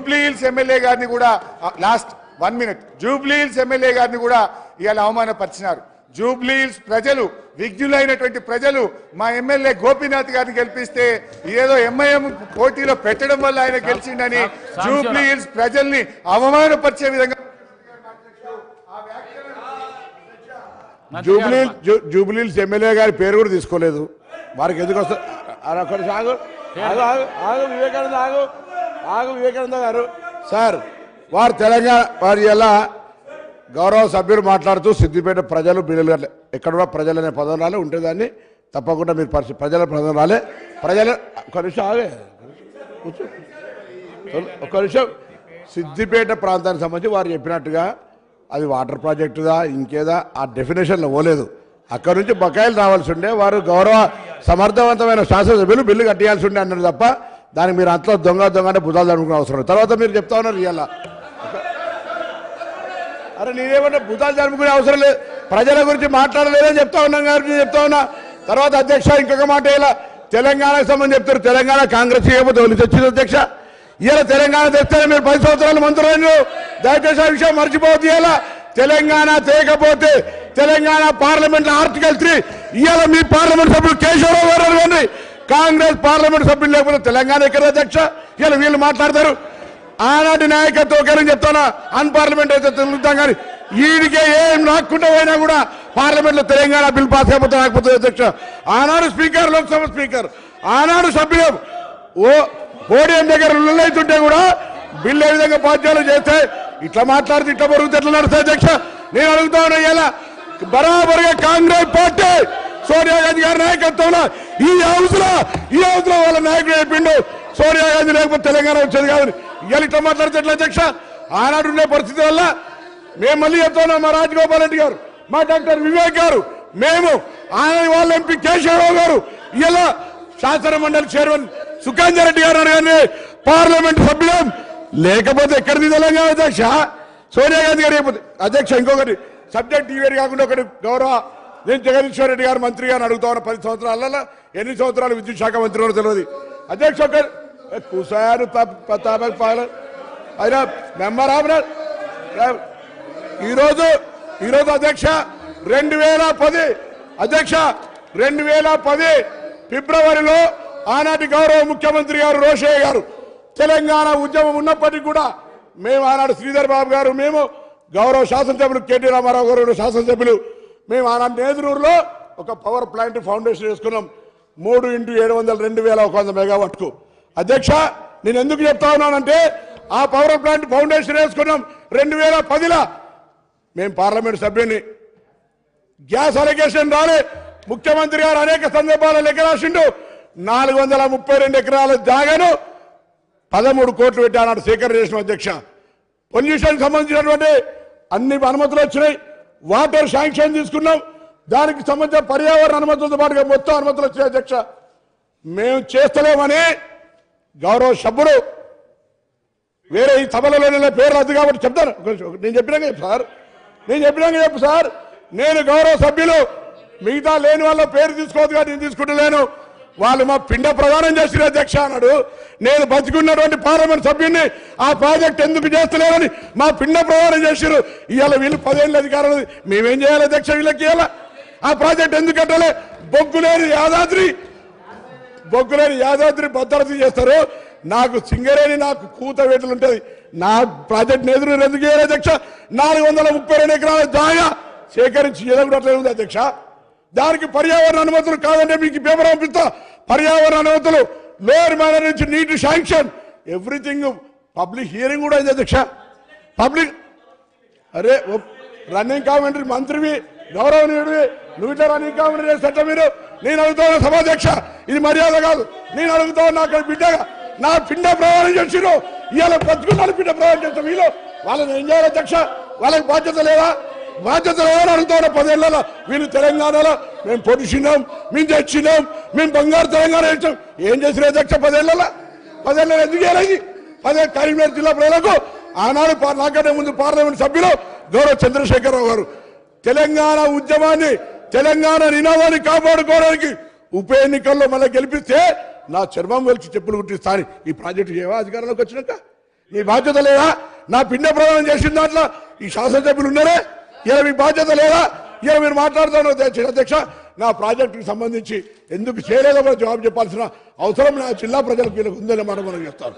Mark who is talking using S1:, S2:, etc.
S1: Jubilee Hills MLA గారిని కూడా last 1 minute Jubilee Hills MLA గారిని కూడా ఇవాళ అవమానపరిచినారు. జూబ్లీహిల్స్ ప్రజలు విజ్ఞులైనటువంటి ప్రజలు మా ఎమ్మెల్యే గోపీనాథ్ గారిని గెలిపిస్తే ఏదో ఎంఐఎం పోటీలో పెట్టడం వల్ల ఆయన గెలిచిండని జూబ్లీహిల్స్ ప్రజల్ని అవమానపరిచే విధంగా
S2: జూబ్లీహిల్స్ ఎమ్మెల్యే గారి పేరు కూడా తీసుకోలేదు. వారికి ఎందుకు వస్తుంది? వివేకానంద గారు సార్ వారు తెలంగాణ వారి ఎలా గౌరవ సభ్యులు మాట్లాడుతూ సిద్దిపేట ప్రజలు బిల్లులు ఎక్కడ కూడా ప్రజలు అనే పదం రాలే ఉంటే దాన్ని తప్పకుండా మీరు ప్రజల పదం రాలే ప్రజలు ఒక నిమిషం సిద్దిపేట ప్రాంతానికి సంబంధించి వారు చెప్పినట్టుగా అది వాటర్ ప్రాజెక్టుదా ఇంకేదా ఆ డెఫినేషన్లో పోలేదు. అక్కడ నుంచి బకాయిలు రావాల్సి ఉండే వారు గౌరవ సమర్థవంతమైన శాసనసభ్యులు బిల్లు కట్టేయాల్సి ఉండే అన్నారు తప్ప దానికి మీరు అంతలో దొంగ అంటే భుజాలు అనుకునే అవసరం. తర్వాత మీరు చెప్తా ఉన్నారు ఇవాళ అరే నేనేమన్నా భుజాలు జరుపుకునే అవసరం లేదు, ప్రజల గురించి మాట్లాడలేదని చెప్తా ఉన్నాం కాబట్టి చెప్తా ఉన్నా. తర్వాత అధ్యక్ష ఇంకొక మాట ఇలా తెలంగాణకు సంబంధించి చెప్తారు తెలంగాణ కాంగ్రెస్ చేయకపోతే వాళ్ళు తెచ్చింది అధ్యక్ష. ఇలా తెలంగాణ తెస్తేనే మీరు 10 సంవత్సరాలు మంత్రులు దయచేసి ఆ విషయం మర్చిపోవద్దు. ఇలా తెలంగాణ తేకపోతే తెలంగాణ పార్లమెంట్ ఆర్టికల్ 3 ఇవాళ మీ పార్లమెంట్ సభ్యులు కేశవరావు గారు కానీ కాంగ్రెస్ పార్లమెంట్ సభ్యులు లేకపోతే తెలంగాణ ఎక్కడ అధ్యక్ష? ఇలా వీళ్ళు మాట్లాడతారు. ఆనాటి నాయకత్వం చెప్తానా అన్పార్లమెంట్ అయితే తెలుగుతాం కానీ వీడికే ఏం రాకుండా పోయినా కూడా పార్లమెంట్ లో తెలంగాణ బిల్ పాస్ అయిపోతే రాకపోతే అధ్యక్ష. ఆనాడు స్పీకర్ లోక్సభ స్పీకర్ ఆనాడు సభ్యులు పోడియం దగ్గర అవుతుంటే కూడా బిల్లు ఏ విధంగా బాధ్యాలు చేస్తే ఇట్లా మాట్లాడితే ఇట్లా బరుగుతే ఎట్లా నడుస్తాయి అధ్యక్ష? నేను అడుగుతా ఉన్నా ఇలా బరాబరుగా కాంగ్రెస్ పార్టీ సోనియా గాంధీ గారి నాయకత్వంలో ఈ హౌస్ లో వాళ్ళ నాయకుడు చెప్పిండు సోనియా గాంధీ లేకపోతే తెలంగాణ వచ్చేది కాదని. ఇవాళ ఇట్లా మాట్లాడితే ఎట్లా అధ్యక్ష? ఆనాడు ఉండే పరిస్థితి వల్ల మేము మళ్ళీ చెప్తా ఉన్నాం మా రాజగోపాల్ రెడ్డి గారు మా డాక్టర్ వివేక్ గారు మేము ఆయన వాళ్ళ ఎంపీ కేశవరావు గారు ఇలా శాసన మండలి చైర్మన్ సుఖాంజరెడ్డి గారు అనగానే పార్లమెంట్ సభ్యులం లేకపోతే ఎక్కడిది తెలంగాణ అధ్యక్ష? సోనియా గాంధీ గారు అయిపోతే అధ్యక్ష. ఇంకొకటి సబ్జెక్ట్ ఈవేరు కాకుండా ఒకటి గౌరవ నేను జగదీశ్వర్ రెడ్డి గారు మంత్రి గారిని అడుగుతా ఉన్నా 10 సంవత్సరాలలో ఎన్ని సంవత్సరాలు విద్యుత్ శాఖ మంత్రి కూడా తెలియదు అధ్యక్ష. కుసారు అయినా మెంబర్ ఆఫ్ ఈరోజు అధ్యక్ష 2010 అధ్యక్ష 2010 ఫిబ్రవరిలో ఆనాటి గౌరవ ముఖ్యమంత్రి గారు రోషయ్య గారు తెలంగాణ ఉద్యమం ఉన్నప్పటికీ కూడా మేము ఆనాడు శ్రీధర్ బాబు గారు మేము గౌరవ శాసనసభ్యులు కేటీ రామారావు గారు శాసనసభ్యులు మేము ఆనాడు నేదురూరులో ఒక పవర్ ప్లాంట్ ఫౌండేషన్ వేసుకున్నాం 3x700 2100 మెగావాట్కు. అధ్యక్ష నేను ఎందుకు చెప్తా ఉన్నానంటే ఆ పవర్ ప్లాంట్ ఫౌండేషన్ వేసుకున్నాం 2010లో మేము పార్లమెంట్ సభ్యుని గ్యాస్ అలిగేషన్ రాలే ముఖ్యమంత్రి గారు అనేక సందర్భాల్లో లెక్క రాసిండు 432 ఎకరాల జాగాను 13 కోట్లు పెట్టి ఆనాడు సేకరణ చేసిన అధ్యక్ష. పొల్యూషన్ సంబంధించినటువంటి అన్ని అనుమతులు వచ్చినాయి, వాటర్ శాంక్షన్ తీసుకున్నాం, దానికి సంబంధించిన పర్యావరణ అనుమతులతో పాటుగా మొత్తం అనుమతులు వచ్చాయి అధ్యక్ష. మేము చేస్తలేమని గౌరవ సభ్యుడు వేరే ఈ సభలలోనే పేరు రద్దు కాబట్టి చెప్తాను. నేను చెప్పినాక చెప్పు సార్ నేను గౌరవ సభ్యులు మిగతా లేని వాళ్ళ పేరు తీసుకోవద్దు కానీ నేను తీసుకుంటలేను. వాళ్ళు మా పిండ ప్రదానం చేసిన అధ్యక్ష అన్నాడు. నేను బతికున్నటువంటి పార్లమెంట్ సభ్యుని ఆ ప్రాజెక్ట్ ఎందుకు చేస్తలేరని మా పిండ ప్రదానం చేశారు. ఇవాళ వీళ్ళు 10 ఏళ్ళ అధికారులు మేమేం చేయాలి అధ్యక్ష? వీళ్ళకి ఇవాళ ఆ ప్రాజెక్ట్ ఎందుకు కట్టాలి? బొగ్గులేని యాదాద్రి భద్రత చేస్తారు. నాకు సింగరేణి నాకు కూత వేటలు ఉంటుంది. నా ప్రాజెక్ట్ ఎదురు ఎందుకు చేయాలి అధ్యక్ష? 432 ఎకరాల జాగా సేకరించి ఎదగట్లేదు ఉంది అధ్యక్ష. దానికి పర్యావరణ అనుమతులు కాదంటే మీకు పేపర్ పంపిస్తా. పర్యావరణ అనుమతులు లోయర్ మేనర్ నుంచి నీటి శాంక్షన్ ఎవ్రీథింగ్ పబ్లిక్ హియరింగ్ కూడా అయింది అధ్యక్ష. పబ్లిక్ అరే రన్నింగ్ కామెంటరీ మంత్రివి గౌరవనీయుడివి నువ్వు ఇట్లా రన్నింగ్ కామెంటరీ చేస్తా మీరు. నేను అడుగుతా ఉన్నా సభాధ్యక్ష ఇది మర్యాద కాదు. నేను అడుగుతా ఉన్నా అక్కడ బిడ్డగా నా పిండ ప్రయాణం చేసిరు ఇవాళ బతుకున్నాను పిండ ప్రయాణం చేస్తాం. వీళ్ళు వాళ్ళని ఏం చేయాలి అధ్యక్ష? వాళ్ళకి బాధ్యత లేదా అడుగుతా ఉన్నా 10 ఏళ్లలో వీళ్ళు తెలంగాణలో మేము పొడిచినాం మేము తెచ్చినాం మేము బంగారు తెలంగాణ ఇచ్చాం. ఏం చేసిన అధ్యక్ష 10 ఏళ్లలో ఎందుకు చేయాలి? 10 కరీంనగర్ జిల్లా ప్రజలకు ఆనాడు నాకంటే ముందు పార్లమెంట్ సభ్యులు గౌరవ చంద్రశేఖరరావు గారు తెలంగాణ ఉద్యమాన్ని తెలంగాణ నినాదాన్ని కాపాడుకోవడానికి ఉప ఎన్నికల్లో మళ్ళీ గెలిపిస్తే నా చర్మం వెలిచి చెప్పులు కుట్టిస్తాను. ఈ ప్రాజెక్టు చేయవా అధికారంలోకి వచ్చినాక? మీ బాధ్యత లేదా? నా పిండ ప్రదానం చేసిన దాంట్లో ఈ శాసనసభ్యులు ఉన్నారే, ఇలా మీ బాధ్యత లేదా? ఇలా మీరు మాట్లాడుతాను అధ్యక్ష, నా ప్రాజెక్టుకి సంబంధించి ఎందుకు చేయలేదో కూడా జవాబు చెప్పాల్సిన అవసరం నా జిల్లా ప్రజలకు వీళ్ళకు ఉందనే మాట మనం చెప్తాను.